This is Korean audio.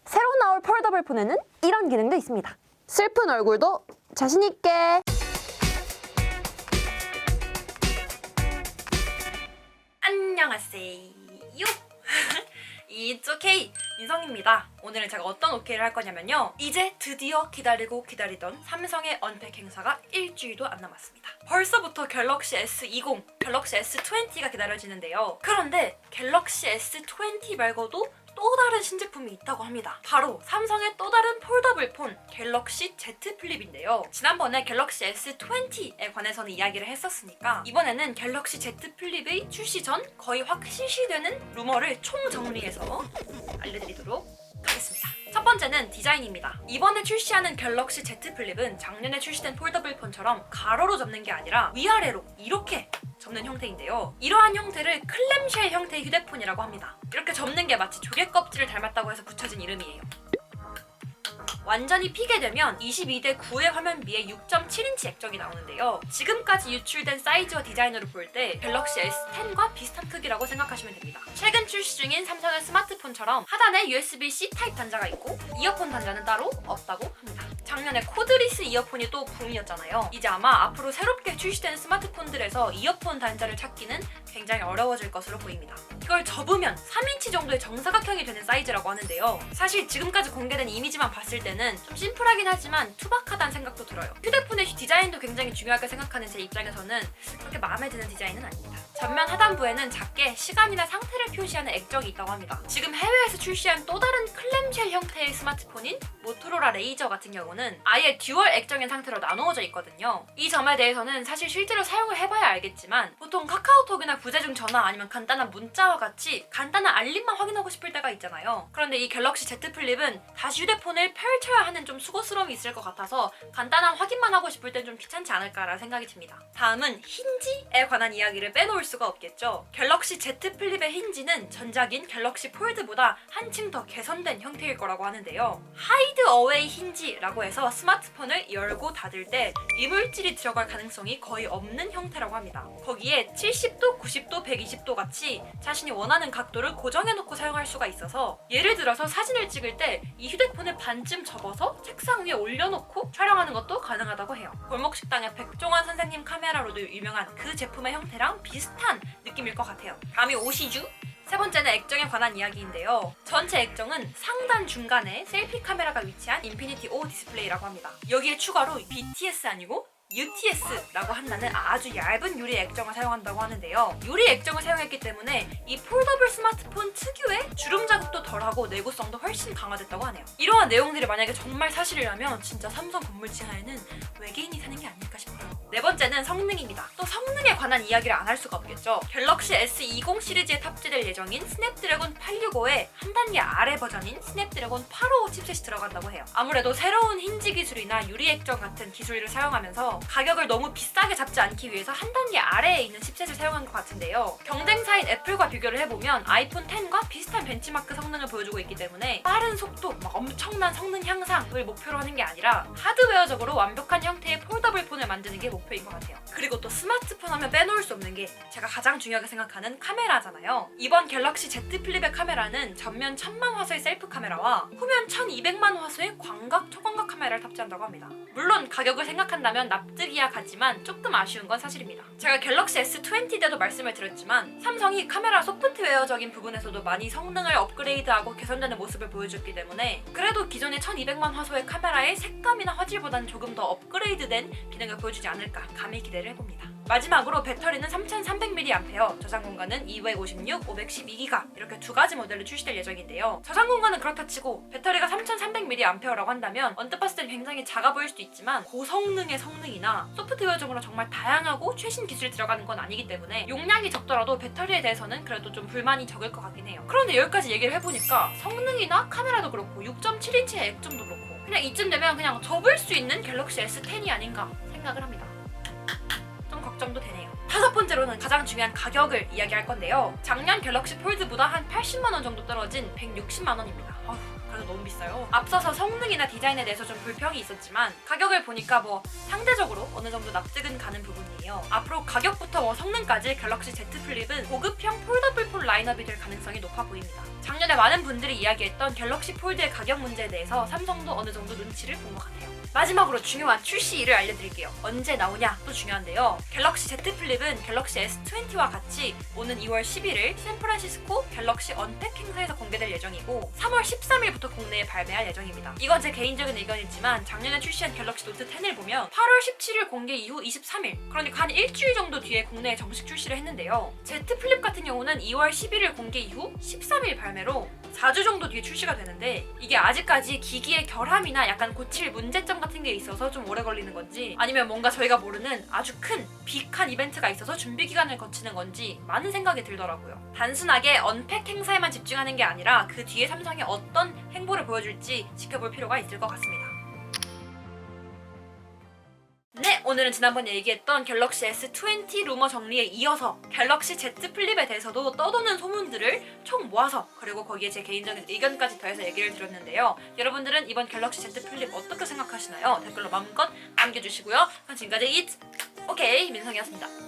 새로 나올 폴더블 폰에는 이런 기능도 있습니다. 슬픈 얼굴도 자신있게. 안녕하세요. It's okay. 민성입니다. 오늘은 제가 어떤 OK를 할 거냐면요. 이제 드디어 기다리던 삼성의 언팩 행사가 일주일도 안 남았습니다. 벌써부터 갤럭시 S20, 갤럭시 S20가 기다려지는데요. 그런데 갤럭시 S20 말고도 또 다른 신제품이 있다고 합니다. 바로 삼성의 또 다른 폴더블 폰 갤럭시 Z 플립인데요. 지난번에 갤럭시 S20에 관해서는 이야기를 했었으니까 이번에는 갤럭시 Z 플립의 출시 전 거의 확 실시되는 루머를 총정리해서 알려드리도록 하겠습니다. 첫 번째는 디자인입니다. 이번에 출시하는 갤럭시 Z 플립은 작년에 출시된 폴더블 폰처럼 가로로 접는 게 아니라 위아래로 이렇게 접는 형태인데요. 이러한 형태를 클램쉘 형태의 휴대폰이라고 합니다. 이렇게 접는 게 마치 조개 껍질을 닮았다고 해서 붙여진 이름이에요. 완전히 피게 되면 22:9의 화면비에 6.7인치 액정이 나오는데요. 지금까지 유출된 사이즈와 디자인으로 볼 때 갤럭시 S10과 비슷한 크기라고 생각하시면 됩니다. 최근 출시 중인 삼성의 스마트폰처럼 하단에 USB-C 타입 단자가 있고 이어폰 단자는 따로 없다고 합니다. 작년에 코드리스 이어폰이 또 붐이었잖아요. 이제 아마 앞으로 새롭게 출시되는 스마트폰들에서 이어폰 단자를 찾기는 굉장히 어려워질 것으로 보입니다. 이걸 접으면 3인치 정도의 정사각형이 되는 사이즈라고 하는데요. 사실 지금까지 공개된 이미지만 봤을 때는 좀 심플하긴 하지만 투박하다는 생각도 들어요. 휴대폰의 디자인도 굉장히 중요하게 생각하는 제 입장에서는 그렇게 마음에 드는 디자인은 아닙니다. 전면 하단부에는 작게 시간이나 상태를 표시하는 액정이 있다고 합니다. 지금 해외에서 출시한 또 다른 클램쉘 형태의 스마트폰인 모토로라 레이저 같은 경우는 아예 듀얼 액정인 상태로 나누어져 있거든요. 이 점에 대해서는 사실 실제로 사용을 해봐야 알겠지만 보통 카카오톡이나 부재중 전화 아니면 간단한 문자와 같이 간단한 알림만 확인하고 싶을 때가 있잖아요. 그런데 이 갤럭시 Z 플립은 다시 휴대폰을 펼쳐야 하는 좀 수고스러움이 있을 것 같아서 간단한 확인만 하고 싶을 땐 좀 귀찮지 않을까라는 생각이 듭니다. 다음은 힌지에 관한 이야기를 빼놓을 수가 없겠죠. 갤럭시 Z 플립의 힌지는 전작인 갤럭시 폴드보다 한층 더 개선된 형태일 거라고 하는데요. 하이드 어웨이 힌지라고 해서 스마트폰을 열고 닫을 때 이물질이 들어갈 가능성이 거의 없는 형태라고 합니다. 거기에 70도, 90도, 120도 같이 자신이 원하는 각도를 고정해놓고 사용할 수가 있어서 예를 들어서 사진을 찍을 때 이 휴대폰을 반쯤 접어서 책상 위에 올려놓고 촬영하는 것도 가능하다고 해요. 골목식당의 백종원 선생님 카메라로도 유명한 그 제품의 형태랑 비슷한 느낌일 것 같아요. 다음이 오시주? 세 번째는 액정에 관한 이야기인데요. 전체 액정은 상단 중간에 셀피 카메라가 위치한 인피니티 O 디스플레이라고 합니다. 여기에 추가로 BTS 아니고 UTS라고 한다는 아주 얇은 유리 액정을 사용한다고 하는데요. 유리 액정을 사용했기 때문에 이 폴더블 스마트폰 특유의 주름 자국도 덜하고 내구성도 훨씬 강화됐다고 하네요. 이러한 내용들이 만약에 정말 사실이라면 진짜 삼성 건물 지하에는 외계인이 사는 게 아닐까 싶어요. 네 번째는 성능입니다. 또 성능에 관한 이야기를 안 할 수가 없겠죠. 갤럭시 S20 시리즈에 탑재될 예정인 스냅드래곤 865의 한 단계 아래 버전인 스냅드래곤 855 칩셋이 들어간다고 해요. 아무래도 새로운 힌지 기술이나 유리 액정 같은 기술을 사용하면서 가격을 너무 비싸게 잡지 않기 위해서 한 단계 아래에 있는 칩셋을 사용한 것 같은데요. 경쟁사인 애플과 비교를 해보면 아이폰 X과 비슷한 벤치마크 성능을 보여주고 있기 때문에 빠른 속도, 막 엄청난 성능 향상을 목표로 하는 게 아니라 하드웨어적으로 완벽한 형태의 폴더블 폰을 만드는 게 목표인 것 같아요. 그리고 또 스마트폰 하면 빼놓을 수 없는 게 제가 가장 중요하게 생각하는 카메라잖아요. 이번 갤럭시 Z 플립의 카메라는 전면 1000만 화소의 셀프 카메라와 후면 1200만 화소의 광각, 초광각 카메라를 탑재한다고 합니다. 물론 가격을 생각한다면 납득이야 가지만 조금 아쉬운 건 사실입니다. 제가 갤럭시 S20 때도 말씀을 드렸지만 삼성이 카메라 소프트웨어적인 부분에서도 많이 성능을 업그레이드하고 개선되는 모습을 보여줬기 때문에 그래도 기존의 1200만 화소의 카메라의 색감이나 화질보다는 조금 더 업그레이드된 기능을 보여주지 않을까 감히 기대를 해봅니다. 마지막으로 배터리는 3300mAh, 저장 공간은 256, 512GB 이렇게 두 가지 모델로 출시될 예정인데요. 저장 공간은 그렇다 치고 배터리가 3300mAh라고 한다면 언뜻 봤을 땐 굉장히 작아 보일 수도 있지만 고성능의 성능이나 소프트웨어적으로 정말 다양하고 최신 기술이 들어가는 건 아니기 때문에 용량이 적더라도 배터리에 대해서는 그래도 좀 불만이 적을 것 같긴 해요. 그런데 여기까지 얘기를 해보니까 성능이나 카메라도 그렇고 6.7인치의 액정도 그렇고 그냥 이쯤 되면 그냥 접을 수 있는 갤럭시 S10이 아닌가 생각을 합니다. 좀 걱정도 되네요. 다섯 번째로는 가장 중요한 가격을 이야기할 건데요. 작년 갤럭시 폴드보다 한 80만 원 정도 떨어진 160만 원입니다. 그래도 너무 비싸. 있어요. 앞서서 성능이나 디자인에 대해서 좀 불평이 있었지만 가격을 보니까 뭐 상대적으로 어느 정도 납득은 가는 부분이에요. 앞으로 가격부터 뭐 성능까지 갤럭시 Z 플립은 고급형 폴더블 폰 라인업이 될 가능성이 높아 보입니다. 작년에 많은 분들이 이야기했던 갤럭시 폴드의 가격 문제에 대해서 삼성도 어느 정도 눈치를 본 것 같아요. 마지막으로 중요한 출시일을 알려드릴게요. 언제 나오냐도 중요한데요. 갤럭시 Z 플립은 갤럭시 S20와 같이 오는 2월 11일 샌프란시스코 갤럭시 언팩 행사에서 공개될 예정이고 3월 13일부터 국내에 발매할 예정입니다. 이건 제 개인적인 의견이지만 작년에 출시한 갤럭시 노트 10을 보면 8월 17일 공개 이후 23일, 그러니까 한 일주일 정도 뒤에 국내에 정식 출시를 했는데요. Z 플립 같은 경우는 2월 11일 공개 이후 13일 발매로 4주 정도 뒤에 출시가 되는데 이게 아직까지 기기의 결함이나 약간 고칠 문제점 같은 게 있어서 좀 오래 걸리는 건지 아니면 뭔가 저희가 모르는 아주 큰 빅한 이벤트가 있어서 준비 기간을 거치는 건지 많은 생각이 들더라고요. 단순하게 언팩 행사에만 집중하는 게 아니라 그 뒤에 삼성이 어떤 행보를 보여줄지 지켜볼 필요가 있을 것 같습니다. 네, 오늘은 지난번에 얘기했던 갤럭시 S20 루머 정리에 이어서 갤럭시 Z 플립에 대해서도 떠도는 소문들을 총 모아서 그리고 거기에 제 개인적인 의견까지 더해서 얘기를 드렸는데요. 여러분들은 이번 갤럭시 Z 플립 어떻게 생각하시나요? 댓글로 마음껏 남겨주시고요. 그럼 지금까지 It's OK 민성이었습니다.